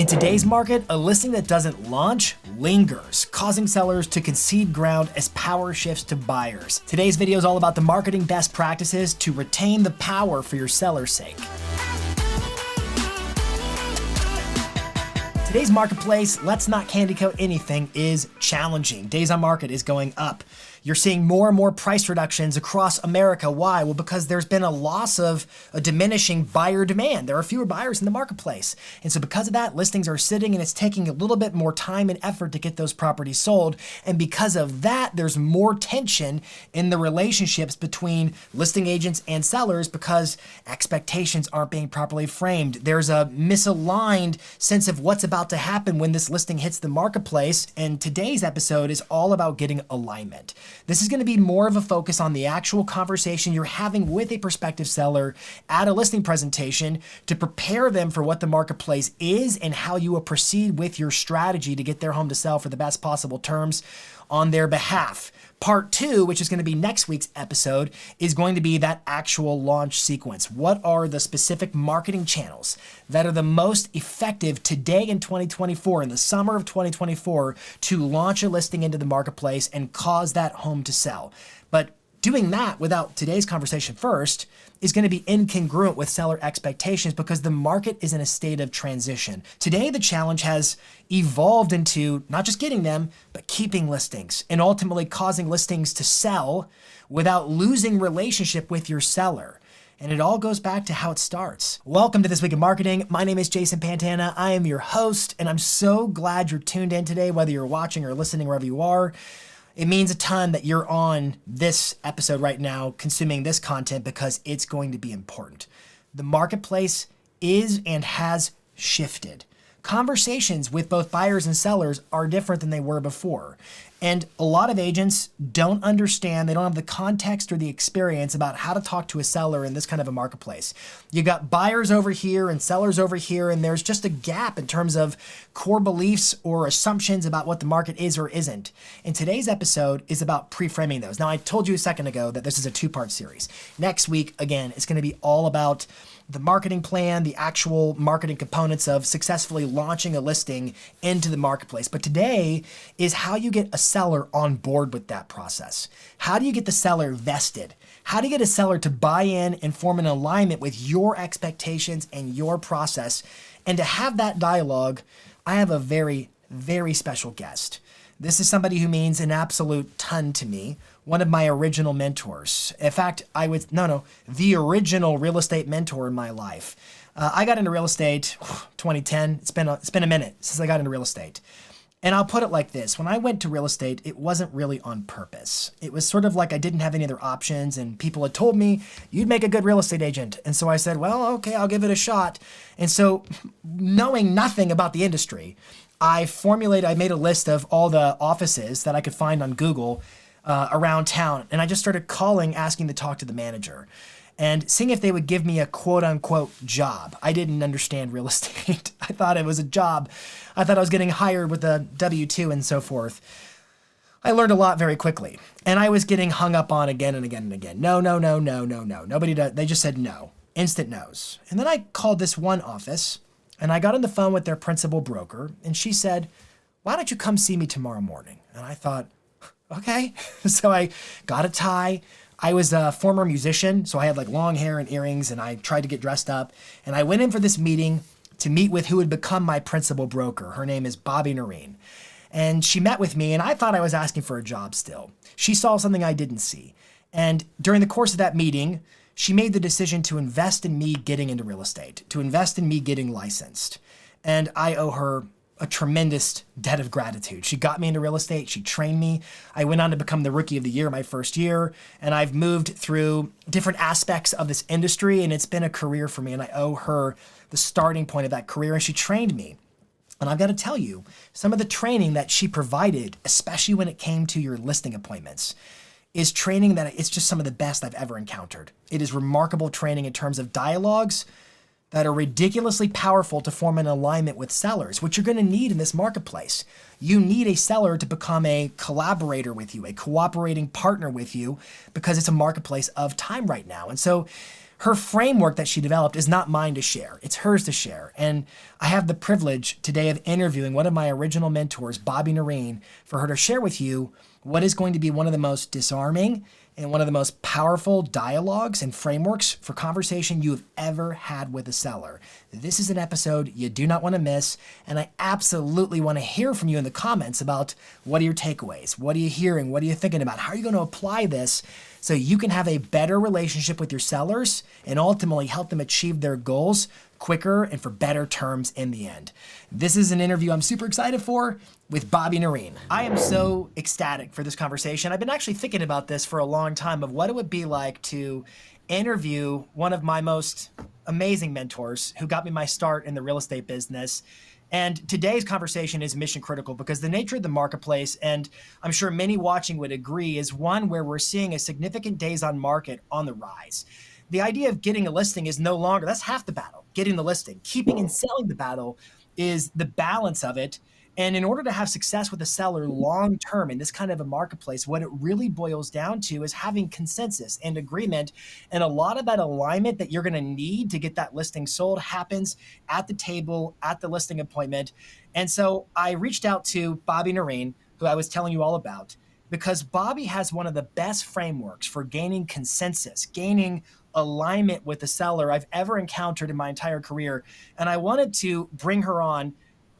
today's market, a listing that doesn't launch lingers, causing sellers to concede ground as power shifts to buyers. Today's video is all about the marketing best practices to retain the power for your seller's sake. Today's marketplace, let's not candy coat anything, is challenging. Days on market is going up. You're seeing more and more price reductions across America. Why? Well, because there's been a loss of a diminishing buyer demand. There are fewer buyers in the marketplace. And so because of that, listings are sitting and it's taking a little bit more time and effort to get those properties sold. And because of that, there's more tension in the relationships between listing agents and sellers because expectations aren't being properly framed. There's a misaligned sense of what's about to happen when this listing hits the marketplace. And today's episode is all about getting alignment. This is going to be more of a focus on the actual conversation you're having with a prospective seller at a listing presentation to prepare them for what the marketplace is and how you will proceed with your strategy to get their home to sell for the best possible terms on their behalf. Part 2, which is going to be next week's episode, is going to be that actual launch sequence. What are the specific marketing channels that are the most effective today in 2024, in the summer of 2024, to launch a listing into the marketplace and cause that home to sell? But doing that without today's conversation first is going to be incongruent with seller expectations because the market is in a state of transition. Today, the challenge has evolved into not just getting them, but keeping listings and ultimately causing listings to sell without losing relationship with your seller. And it all goes back to how it starts. Welcome to This Week in Marketing. My name is Jason Pantana. I am your host, and I'm so glad you're tuned in today, whether you're watching or listening wherever you are. It means a ton that you're on this episode right now, consuming this content, because it's going to be important. The marketplace is and has shifted. Conversations with both buyers and sellers are different than they were before. And a lot of agents don't understand, they don't have the context or the experience about how to talk to a seller in this kind of a marketplace. You got buyers over here and sellers over here, and there's just a gap in terms of core beliefs or assumptions about what the market is or isn't. And today's episode is about pre-framing those. Now, I told you a second ago that this is a 2-part series. Next week, again, it's going to be all about the marketing plan, the actual marketing components of successfully launching a listing into the marketplace. But today is how you get a seller on board with that process. How do you get the seller vested? How do you get a seller to buy in and form an alignment with your expectations and your process? And to have that dialogue, I have a very, very special guest. This is somebody who means an absolute ton to me. One of my original mentors. In fact, the original real estate mentor in my life. I got into real estate 2010. It's been a minute since I got into real estate. And I'll put it like this. When I went to real estate, it wasn't really on purpose. It was sort of like I didn't have any other options, and people had told me, you'd make a good real estate agent. And so I said, well, okay, I'll give it a shot. And so knowing nothing about the industry, I made a list of all the offices that I could find on Google around town. And I just started calling, asking to talk to the manager and seeing if they would give me a quote unquote job. I didn't understand real estate. I thought it was a job. I thought I was getting hired with a W-2 and so forth. I learned a lot very quickly, and I was getting hung up on again and again and again. No. Nobody does. They just said no, instant no's. And then I called this one office and I got on the phone with their principal broker, and she said, why don't you come see me tomorrow morning? And I thought, okay. So I got a tie. I was a former musician, so I had like long hair and earrings, and I tried to get dressed up. And I went in for this meeting to meet with who would become my principal broker. Her name is Bobbie Noreen. And she met with me, and I thought I was asking for a job still. She saw something I didn't see. And during the course of that meeting, she made the decision to invest in me getting into real estate, to invest in me getting licensed. And I owe her a tremendous debt of gratitude. She got me into real estate. She trained me. I went on to become the Rookie of the Year my first year, and I've moved through different aspects of this industry, and it's been a career for me, and I owe her the starting point of that career, and she trained me. And I've got to tell you, some of the training that she provided, especially when it came to your listing appointments, is training that it's just some of the best I've ever encountered. It is remarkable training in terms of dialogues that are ridiculously powerful to form an alignment with sellers, which you're going to need in this marketplace. You need a seller to become a collaborator with you, a cooperating partner with you, because it's a marketplace of time right now. And so her framework that she developed is not mine to share. It's hers to share. And I have the privilege today of interviewing one of my original mentors, Bobbie Noreen, for her to share with you what is going to be one of the most disarming and one of the most powerful dialogues and frameworks for conversation you have ever had with a seller. This is an episode you do not want to miss, and I absolutely want to hear from you in the comments about what are your takeaways? What are you hearing? What are you thinking about? How are you going to apply this so you can have a better relationship with your sellers and ultimately help them achieve their goals quicker and for better terms in the end? This is an interview I'm super excited for with Bobbie Noreen. I am so ecstatic for this conversation. I've been actually thinking about this for a long time of what it would be like to interview one of my most amazing mentors who got me my start in the real estate business. And today's conversation is mission critical because the nature of the marketplace, and I'm sure many watching would agree, is one where we're seeing a significant days on market on the rise. The idea of getting a listing is no longer, that's half the battle, getting the listing. Keeping and selling the battle is the balance of it. And in order to have success with a seller long term in this kind of a marketplace, what it really boils down to is having consensus and agreement. And a lot of that alignment that you're going to need to get that listing sold happens at the table, at the listing appointment. And so I reached out to Bobbie Noreen, who I was telling you all about, because Bobbie has one of the best frameworks for gaining consensus, gaining alignment with the seller I've ever encountered in my entire career. And I wanted to bring her on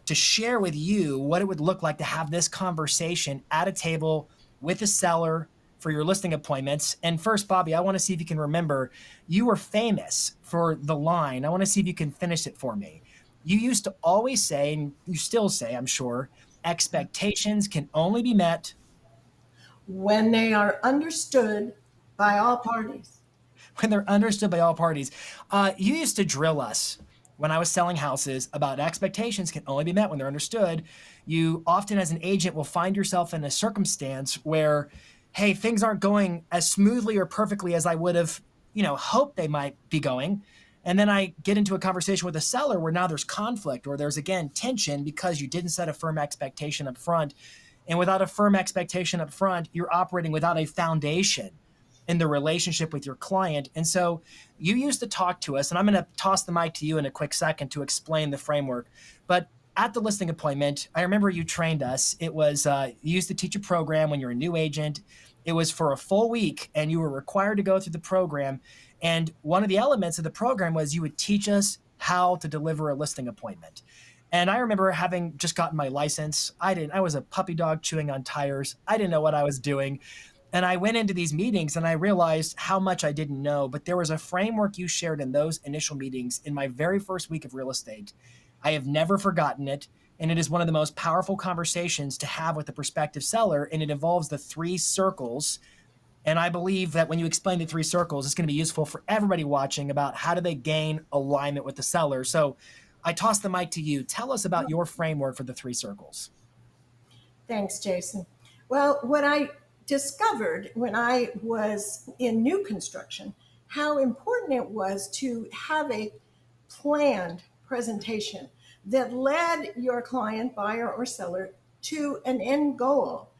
to share with you what it would look like to have this conversation at a table with a seller for your listing appointments. And first, Bobbie, I want to see if you can remember, you were famous for the line. I want to see if you can finish it for me. You used to always say, and you still say, I'm sure, expectations can only be met when they are understood by all parties. When they're understood by all parties. You used to drill us when I was selling houses about expectations can only be met when they're understood. You often, as an agent, will find yourself in a circumstance where, hey, things aren't going as smoothly or perfectly as I would have, hoped they might be going. And then I get into a conversation with a seller where now there's conflict or there's, again, tension because you didn't set a firm expectation up front. And without a firm expectation up front, you're operating without a foundation in the relationship with your client. And so you used to talk to us, and I'm going to toss the mic to you in a quick second to explain the framework. But at the listing appointment, I remember you trained us. It was, you used to teach a program when you're a new agent. It was for a full week, and you were required to go through the program. And one of the elements of the program was you would teach us how to deliver a listing appointment. And I remember having just gotten my license. I was a puppy dog chewing on tires. I didn't know what I was doing. And I went into these meetings and I realized how much I didn't know, but there was a framework you shared in those initial meetings in my very first week of real estate. I have never forgotten it. And it is one of the most powerful conversations to have with a prospective seller. And it involves the 3 circles. And I believe that when you explain the 3 circles, it's going to be useful for everybody watching about how do they gain alignment with the seller. So I toss the mic to you. Tell us about your framework for the 3 circles. Thanks, Jason. Well, what I discovered when I was in new construction, how important it was to have a planned presentation that led your client, buyer, or seller to an end goal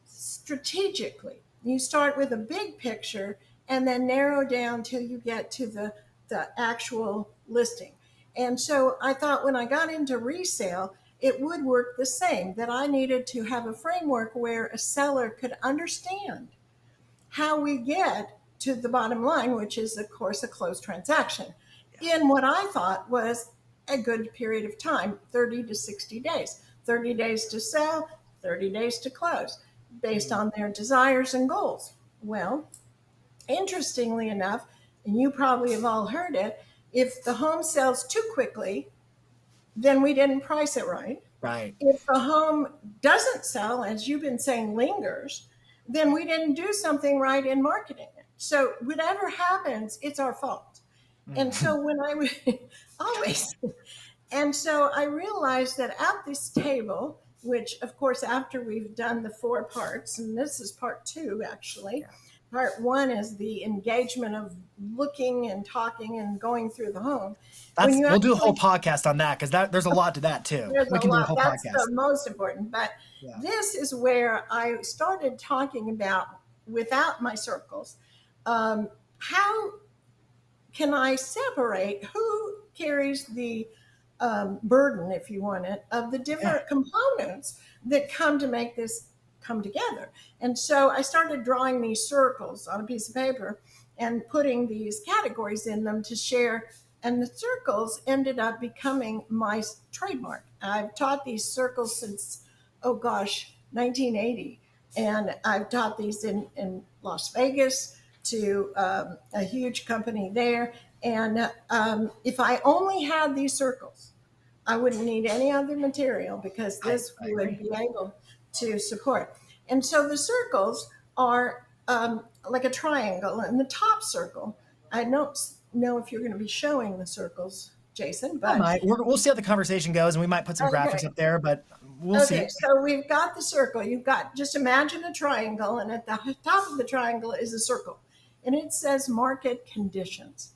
strategically. You start with a big picture and then narrow down till you get to the actual listing. And so I thought when I got into resale, it would work the same, that I needed to have a framework where a seller could understand how we get to the bottom line, which is, of course, a closed transaction in what I thought was a good period of time, 30 to 60 days, 30 days to sell, 30 days to close, based on their desires and goals. Well, interestingly enough, and you probably have all heard it, if the home sells too quickly, then we didn't price it right. Right. If the home doesn't sell, as you've been saying, lingers, then we didn't do something right in marketing it. So whatever happens, it's our fault. And so when I always, and so I realized that at this table, which of course, after we've done the 4 parts, and this is part 2, actually, part 1 is the engagement of looking and talking and going through the home. We'll do a whole podcast on that because there's a lot to that too. We can do a whole That's podcast. The most important. But this is where I started talking about, without my circles, how can I separate who carries the burden, if you want it, of the Yeah. different components that come to make this come together? And so I started drawing these circles on a piece of paper and putting these categories in them to share. And the circles ended up becoming my trademark. I've taught these circles since, oh gosh, 1980. And I've taught these in Las Vegas to a huge company there. And if I only had these circles, I wouldn't need any other material because this I would agree. be able to support. And so the circles are like a triangle, and the top circle, I don't know if you're going to be showing the circles, Jason, I but might. We'll see how the conversation goes, and we might put some graphics okay. up there, but we'll Okay, see. so we've got the circle. You've got, just imagine a triangle, and at the top of the triangle is a circle, and it says market conditions.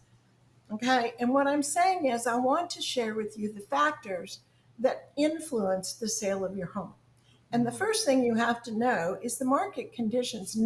Okay, and what I'm saying is, I want to share with you the factors that influence the sale of your home. And the first thing you have to know is the market conditions.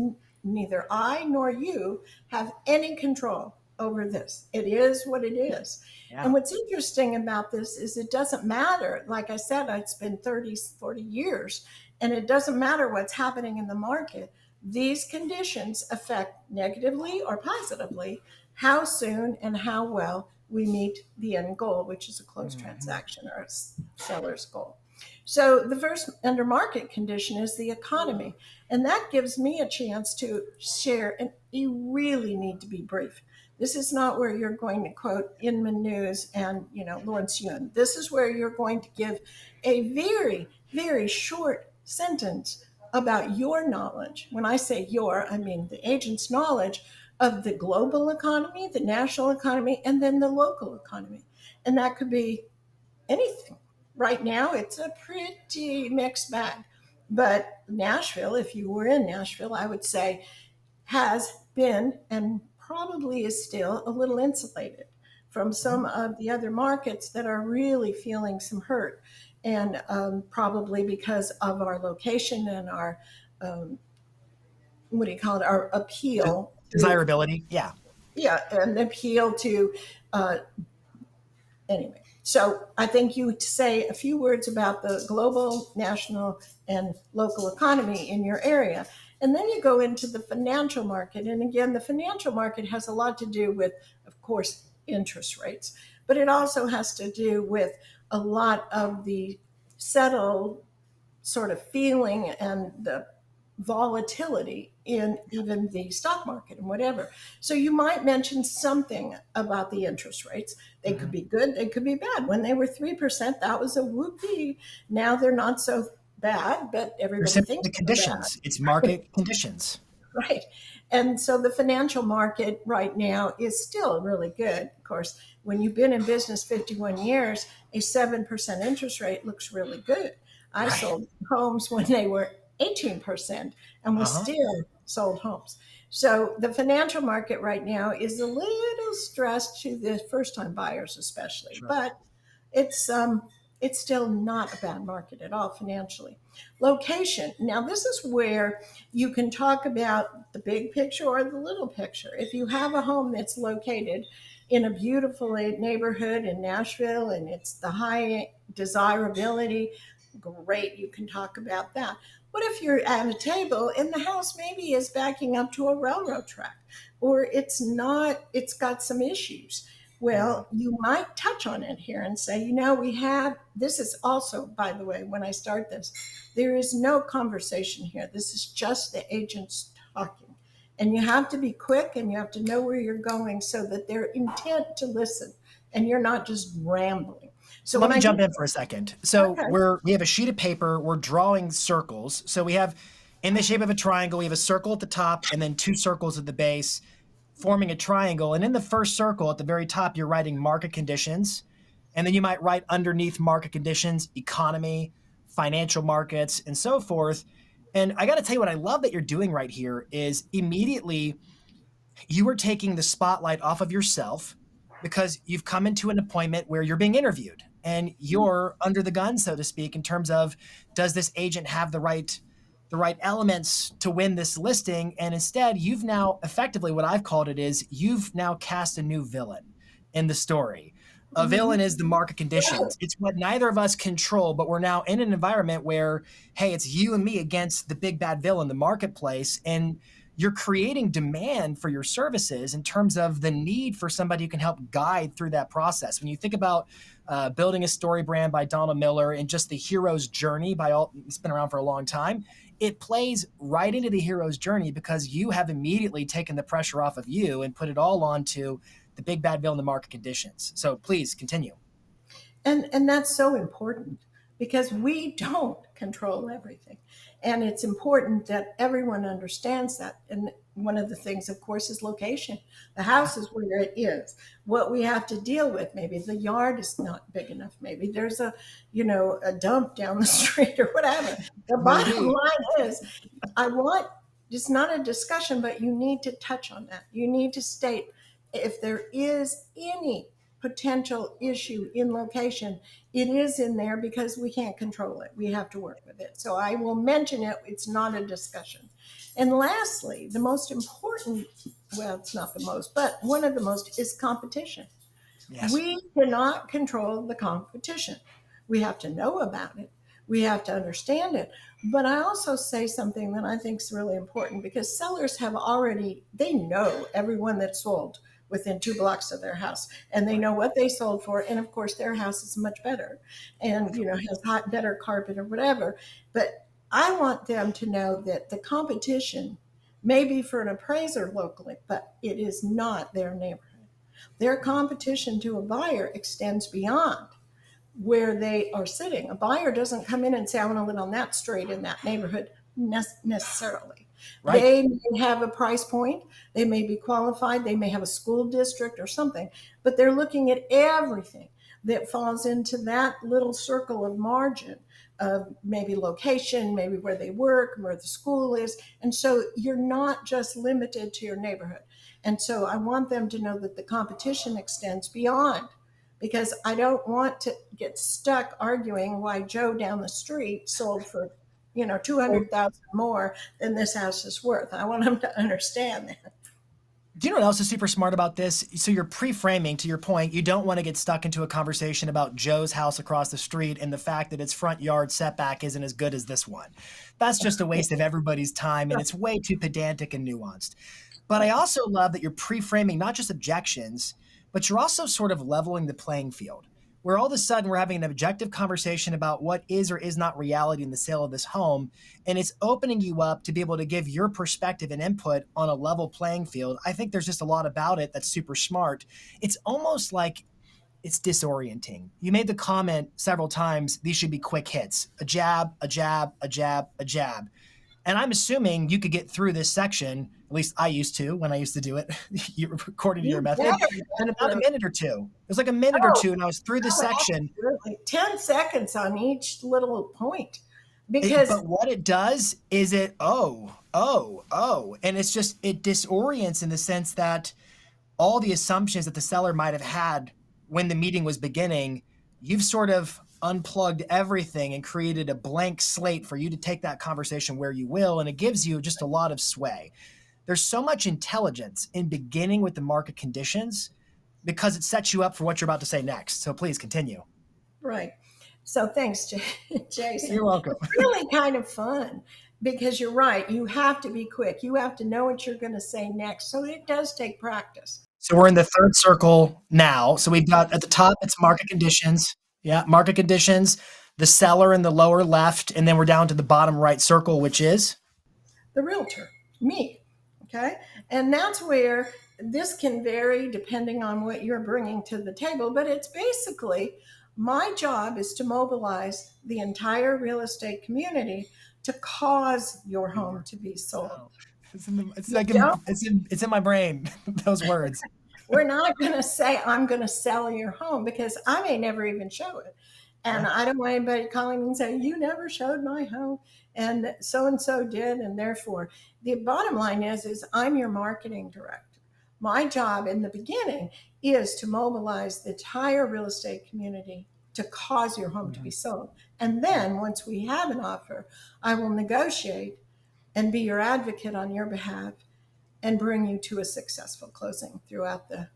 Neither I nor you have any control over this. It is what it is. And Yeah. what's interesting about this is it doesn't matter. Like I said, it's been 30, 40 years, and it doesn't matter what's happening in the market. These conditions affect negatively or positively how soon and how well we meet the end goal, which is a closed Mhm. transaction or a seller's goal. So the first under market condition is the economy. And that gives me a chance to share, and you really need to be brief. This is not where you're going to quote Inman News and Lawrence Yun. This is where you're going to give a very, very short sentence about your knowledge. When I say your, I mean the agent's knowledge of the global economy, the national economy, and then the local economy. And that could be anything. Right now, it's a pretty mixed bag. But Nashville, if you were in Nashville, I would say has been and probably is still a little insulated from some of the other markets that are really feeling some hurt. And probably because of our location and our, what do you call it, our De- appeal to, Desirability. Yeah. yeah, an appeal to uh, anyway, so I think you say a few words about the global, national, and local economy in your area. And then you go into the financial market. And again, the financial market has a lot to do with, of course, interest rates, but it also has to do with a lot of the settled sort of feeling and the volatility in even the stock market and whatever. So you might mention something about the interest rates. They could Mhm. be good, they could be bad. When they were 3%, that was a whoopee. Now they're not so bad, but They're everybody simply thinks the they're bad. conditions. It's market conditions. Right. And so the financial market right now is still really good. Of course, when you've been in business 51 years, a 7% interest rate looks really good. I Right. sold homes when they were 18% and we Uh huh. still sold homes. So the financial market right now is a little stressed to the first time buyers, especially. Sure. But it's it's still not a bad market at all financially. Location. Now this is where you can talk about the big picture or the little picture. If you have a home that's located in a beautiful neighborhood in Nashville and it's the high desirability, great, you can talk about that. What if you're at a table and the house maybe is backing up to a railroad track or it's not, it's got some issues? Mhm. Well, you might touch on it here and say, we have, this is also, by the way, when I start this, there is no conversation here. This is just the agents talking. And you have to be quick and you have to know where you're going so that they're intent to listen and you're not just rambling. So So let when me I jump get, in for a second. So okay, we have a sheet of paper. We're drawing circles. So we have in the shape of a triangle. We have a circle at the top and then two circles at the base, forming a triangle. And in the first circle at the very top, you're writing market conditions, and then you might write underneath market conditions, economy, financial markets, and so forth. And I got to tell you, what I love that you're doing right here is immediately you are taking the spotlight off of yourself because you've come into an appointment where you're being interviewed and you're under the gun, so to speak, in terms of does this agent have the right elements to win this listing. And instead, you've now effectively, what I've called it is, you've now cast a new villain in the story. A Mhm. villain is the market conditions. It's what neither of us control, but we're now in an environment where, hey, it's you and me against the big bad villain, the marketplace. And you're creating demand for your services in terms of the need for somebody who can help guide through that process. When you think about building a story brand by Donald Miller and just the hero's journey by all, it's been around for a long time. It plays right into the hero's journey because you have immediately taken the pressure off of you and put it all onto the big bad villain, the market conditions. So please continue. And that's so important because we don't control everything. And it's important that everyone understands that. And one of the things, of course, is location. The house is where it is. What we have to deal with, maybe the yard is not big enough. Maybe there's a dump down the street or whatever. The bottom Maybe. line is, I want, it's not a discussion, but you need to touch on that. You need to state if there is any potential issue in location, it is in there because we can't control it. We have to work with it. So I will mention it. It's not a discussion. And lastly, the most important, well, it's not the most, but one of the most is competition. Yes. We cannot control the competition. We have to know about it. We have to understand it. But I also say something that I think is really important because sellers have already, they know everyone that sold within 2 blocks of their house and they know what they sold for. And of course, their house is much better and, has better carpet or whatever. But I want them to know that the competition may be for an appraiser locally, but it is not their neighborhood. Their competition to a buyer extends beyond where they are sitting. A buyer doesn't come in and say, I want to live on that street in that neighborhood necessarily. Right. They may have a price point, they may be qualified, they may have a school district or something, but they're looking at everything that falls into that little circle of margin of maybe location, maybe where they work, where the school is. And so you're not just limited to your neighborhood. And so I want them to know that the competition extends beyond because I don't want to get stuck arguing why Joe down the street sold for, 200,000 more than this house is worth. I want them to understand that. Do you know what else is super smart about this? So you're pre-framing, to your point. You don't want to get stuck into a conversation about Joe's house across the street and the fact that its front yard setback isn't as good as this one. That's just a waste of everybody's time, and it's way too pedantic and nuanced. But I also love that you're pre-framing not just objections, but you're also sort of leveling the playing field, where all of a sudden we're having an objective conversation about what is or is not reality in the sale of this home. And it's opening you up to be able to give your perspective and input on a level playing field. I think there's just a lot about it that's super smart. It's almost like it's disorienting. You made the comment several times, these should be quick hits, a jab, a jab, a jab, a jab. And I'm assuming you could get through this section, at least I used to when I used to do it, according to your You method, better in get about a through. minute or two. It was like a minute or Oh, two, and I was through this oh, section. absolutely. 10 seconds on each little point. Because But what it does is and it's just, it disorients in the sense that all the assumptions that the seller might have had when the meeting was beginning, you've sort of unplugged everything and created a blank slate for you to take that conversation where you will. And it gives you just a lot of sway. There's so much intelligence in beginning with the market conditions because it sets you up for what you're about to say next. So please continue. right. So thanks, Jason. You're welcome. It's really kind of fun because you're right. You have to be quick. You have to know what you're going to say next. So it does take practice. So we're in the third circle now. So we've got at the top, it's market conditions. Yeah, market conditions, the seller in the lower left, and then we're down to the bottom right circle, which is The realtor, me. Okay. And that's where this can vary depending on what you're bringing to the table. But it's basically my job is to mobilize the entire real estate community to cause your home to be sold. You don't, it's in my brain, those words. we're not going to say, I'm going to sell your home because I may never even show it. And Yeah. I don't want anybody calling me and saying, you never showed my home. And so did. And therefore, the bottom line is I'm your marketing director. My job in the beginning is to mobilize the entire real estate community to cause your home to be sold. And then once we have an offer, I will negotiate and be your advocate on your behalf and bring you to a successful closing throughout the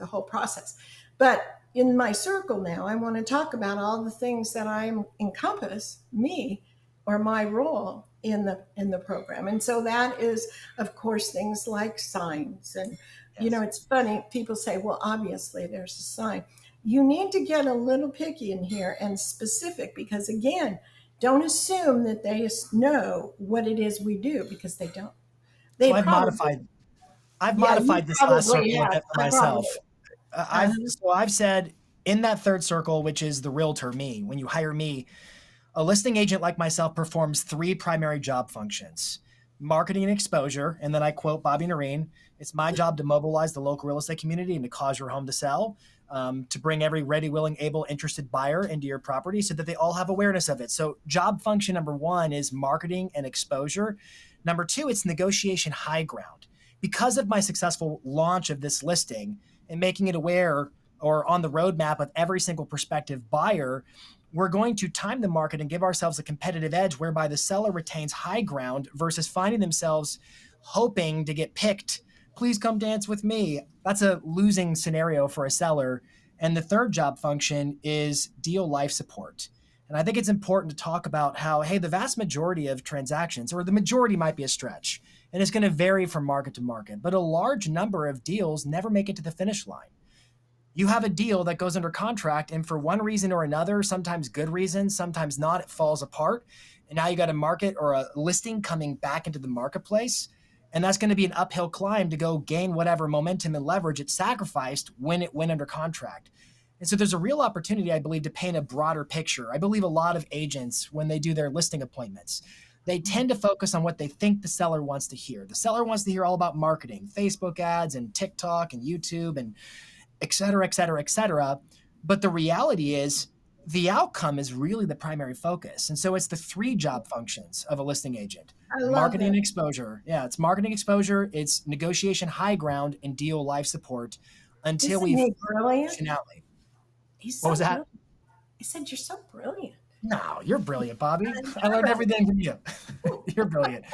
whole process. But in my circle now, I want to talk about all the things that I encompass me or my role in the program. And so that is, of course, things like signs. And Yes. it's funny, people say, well, obviously there's a sign. You need to get a little picky in here and specific, because again, don't assume that they know what it is we do, because they don't. So They probably, I've yeah, you modified this last probably circle a have. bit for I myself. probably, uh, I've said in that third circle, which is the realtor, me, when you hire me, a listing agent like myself performs three primary job functions: marketing and exposure. And then I quote Bobbie Noreen: it's my job to mobilize the local real estate community and to cause your home to sell, to bring every ready, willing, able, interested buyer into your property so that they all have awareness of it. So, job function number one is marketing and exposure. Number two, it's negotiation high ground. Because of my successful launch of this listing and making it aware or on the roadmap of every single prospective buyer, we're going to time the market and give ourselves a competitive edge whereby the seller retains high ground versus finding themselves hoping to get picked. Please come dance with me. That's a losing scenario for a seller. And the third job function is deal life support. And I think it's important to talk about how, hey, the vast majority of transactions, or the majority might be a stretch, and it's going to vary from market to market, but a large number of deals never make it to the finish line. You have a deal that goes under contract, and for one reason or another, sometimes good reasons, sometimes not, it falls apart. And now you got a market or a listing coming back into the marketplace. And that's going to be an uphill climb to go gain whatever momentum and leverage it sacrificed when it went under contract. And so there's a real opportunity, I believe, to paint a broader picture. I believe a lot of agents, when they do their listing appointments, they tend to focus on what they think the seller wants to hear. The seller wants to hear all about marketing, Facebook ads and TikTok and YouTube and et cetera, et cetera, et cetera. But the reality is the outcome is really the primary focus. And so it's the three job functions of a listing agent: I love marketing that. and exposure. Yeah, it's marketing exposure, it's negotiation high ground, and deal life support until Isn't we he brilliant? finale. He's What was so that? brilliant. I said, you're so brilliant. No, you're brilliant, Bobbie. I learned You're everything from you. You're brilliant.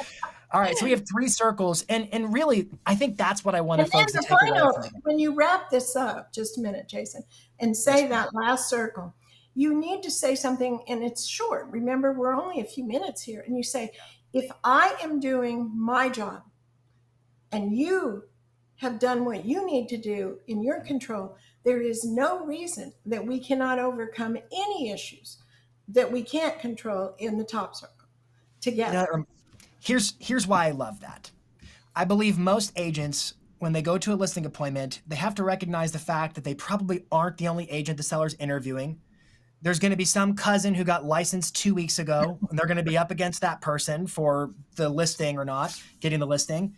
All right, so we have three circles, and really, I think that's what I wanted And then folks to the take away final, from it. when you wrap this up, just a minute, Jason, and Yes, say ma'am. that last circle, you need to say something, and it's short. Remember, we're only a few minutes here. And you say, if I am doing my job and you have done what you need to do in your control, there is no reason that we cannot overcome any issues that we can't control in the top circle You know, together. here's why I love that. I believe most agents, when they go to a listing appointment, they have to recognize the fact that they probably aren't the only agent the seller's interviewing. There's going to be some cousin who got licensed 2 weeks ago, and they're going to be up against that person for the listing or not, getting the listing.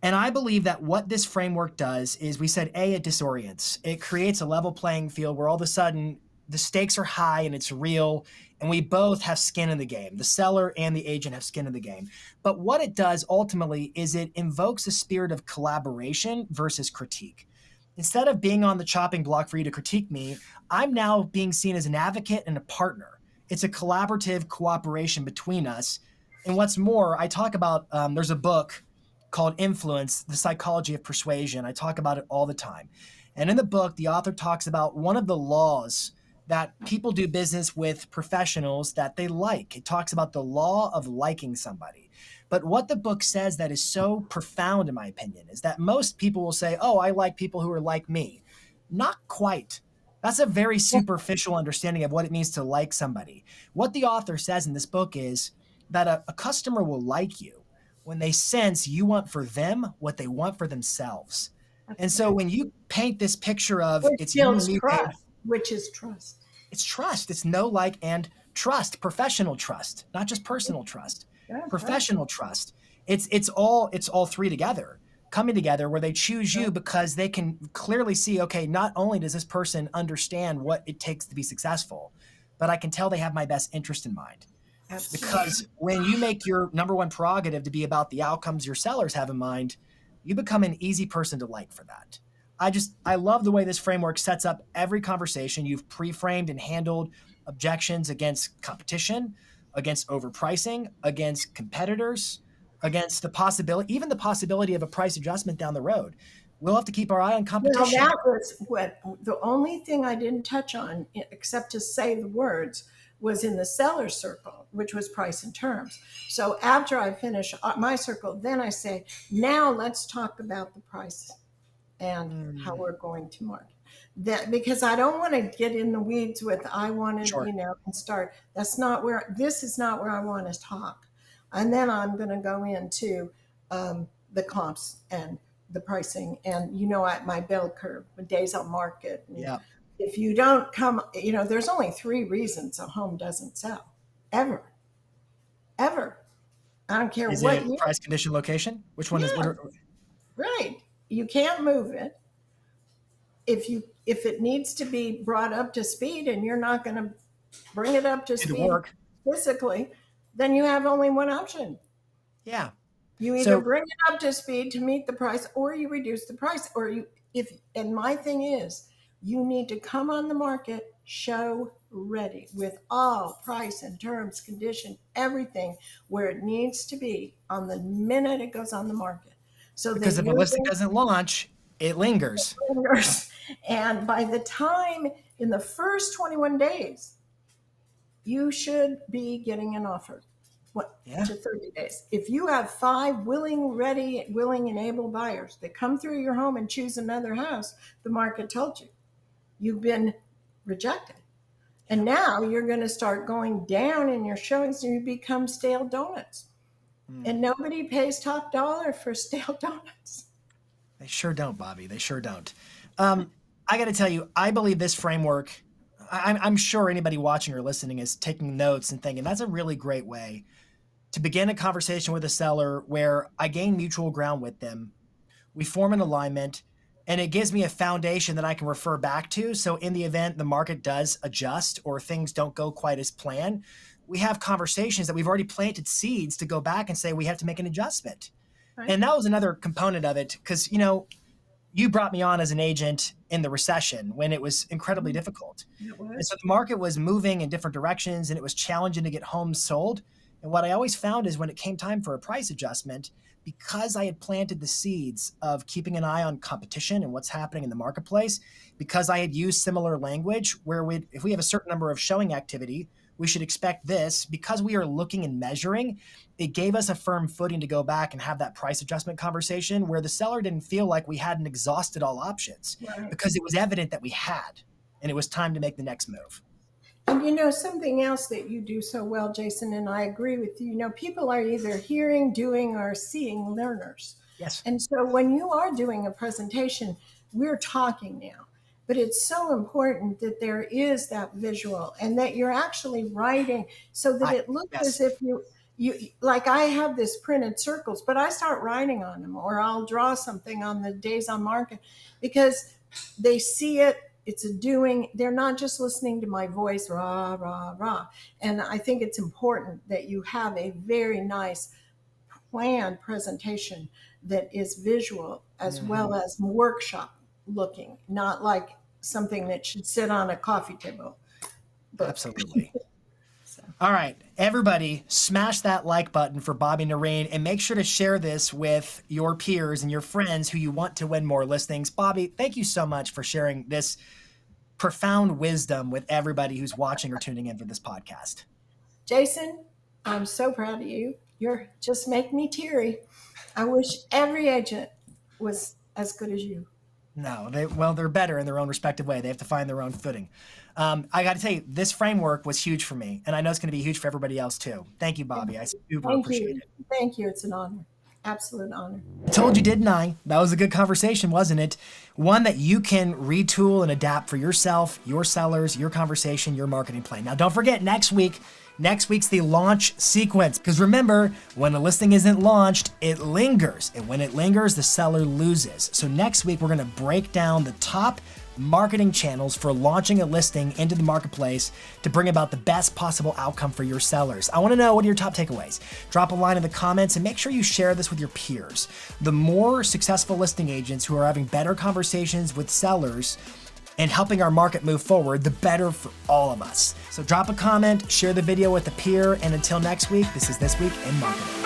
And I believe that what this framework does is, we said, A, it disorients. It creates a level playing field where all of a sudden the stakes are high and it's real, and we both have skin in the game. The seller and the agent have skin in the game. But what it does ultimately is it invokes a spirit of collaboration versus critique. Instead of being on the chopping block for you to critique me, I'm now being seen as an advocate and a partner. It's a collaborative cooperation between us. And what's more, I talk about, there's a book called Influence, The Psychology of Persuasion. I talk about it all the time. And in the book, the author talks about one of the laws that people do business with professionals that they like. It talks about the law of liking somebody. But what the book says that is so profound, in my opinion, is that most people will say, oh, I like people who are like me. Not quite. That's a very superficial understanding of what it means to like somebody. What the author says in this book is that a customer will like you when they sense you want for them what they want for themselves. That's And so right. when you paint this picture of Which it's you and builds me, babe, trust, which is trust. it's trust. It's know, like, and trust, professional trust, not just personal trust, That's right. professional trust. It's all three together, coming together where they choose you because they can clearly see, okay, not only does this person understand what it takes to be successful, but I can tell they have my best interest in mind. Absolutely. Because when you make your number one prerogative to be about the outcomes your sellers have in mind, you become an easy person to like for that. I love the way this framework sets up every conversation. You've pre-framed and handled objections against competition, against overpricing, against competitors, against the possibility of a price adjustment down the road. We'll have to keep our eye on Well, competition. that was what the only thing I didn't touch on, except to say the words, was in the seller circle, which was price and terms. So after I finish my circle, then I say, now let's talk about the price and how we're going to market. That, because I don't want to get in the weeds with I wanted, Sure. and start. This is not where I want to talk. And then I'm going to go into the comps and the pricing and, at my bell curve, the days on market. And Yeah. if you don't come, there's only 3 reasons a home doesn't sell ever. Ever. I don't care Is what it year. price, condition, location? Which one is what? Right. You can't move it. If it needs to be brought up to speed and you're not going to bring it up to Did it speed work? physically, then you have only one option. Yeah. You either bring it up to speed to meet the price, or you reduce the price, and my thing is, you need to come on the market show ready with all price and terms, condition, everything where it needs to be on the minute it goes on the market. So Because if a listing doesn't launch, it lingers. And by the time in the first 21 days, you should be getting an offer. To 30 days. If you have 5 willing, and able buyers that come through your home and choose another house, the market told you. You've been rejected. And now you're going to start going down in your showings and you become stale donuts. And nobody pays top dollar for stale donuts. They sure don't, Bobbie. They sure don't. I got to tell you, I believe this framework, I'm sure anybody watching or listening is taking notes and thinking that's a really great way to begin a conversation with a seller where I gain mutual ground with them. We form an alignment, and it gives me a foundation that I can refer back to. So in the event the market does adjust or things don't go quite as planned, we have conversations that we've already planted seeds to go back and say we have to make an adjustment. Right. And that was another component of it because, you brought me on as an agent in the recession when it was incredibly difficult. And so the market was moving in different directions and it was challenging to get homes sold. And what I always found is when it came time for a price adjustment, because I had planted the seeds of keeping an eye on competition and what's happening in the marketplace, because I had used similar language where if we have a certain number of showing activity, we should expect this. Because we are looking and measuring, it gave us a firm footing to go back and have that price adjustment conversation where the seller didn't feel like we hadn't exhausted all options because it was evident that we had, and it was time to make the next move. And something else that you do so well, Jason, and I agree with you, people are either hearing, doing, or seeing learners. Yes. And so when you are doing a presentation, we're talking now. But it's so important that there is that visual and that you're actually writing so that it looks as if you like I have this printed circles, but I start writing on them, or I'll draw something on the days on market because they see it. It's a doing. They're not just listening to my voice, rah, rah, rah. And I think it's important that you have a very nice planned presentation that is visual as well as workshop looking, not like something that should sit on a coffee table. Absolutely. All right, everybody, smash that like button for Bobbie Noreen and make sure to share this with your peers and your friends who you want to win more listings. Bobbie, thank you so much for sharing this profound wisdom with everybody who's watching or tuning in for this podcast. Jason, I'm so proud of you. You're just make me teary. I wish every agent was as good as you. No, they're better in their own respective way. They have to find their own footing. I got to tell you, this framework was huge for me, and I know it's going to be huge for everybody else too. Thank you, Bobbie. I super appreciate it. Thank you. It's an honor. Absolute honor. I told you, didn't I? That was a good conversation, wasn't it? One that you can retool and adapt for yourself, your sellers, your conversation, your marketing plan. Now, don't forget, next week's the launch sequence. Because remember, when a listing isn't launched, it lingers. And when it lingers, the seller loses. So next week, we're going to break down the top marketing channels for launching a listing into the marketplace to bring about the best possible outcome for your sellers. I want to know, what are your top takeaways? Drop a line in the comments and make sure you share this with your peers. The more successful listing agents who are having better conversations with sellers and helping our market move forward, the better for all of us. So drop a comment, share the video with a peer, and until next week, this is This Week in Marketing.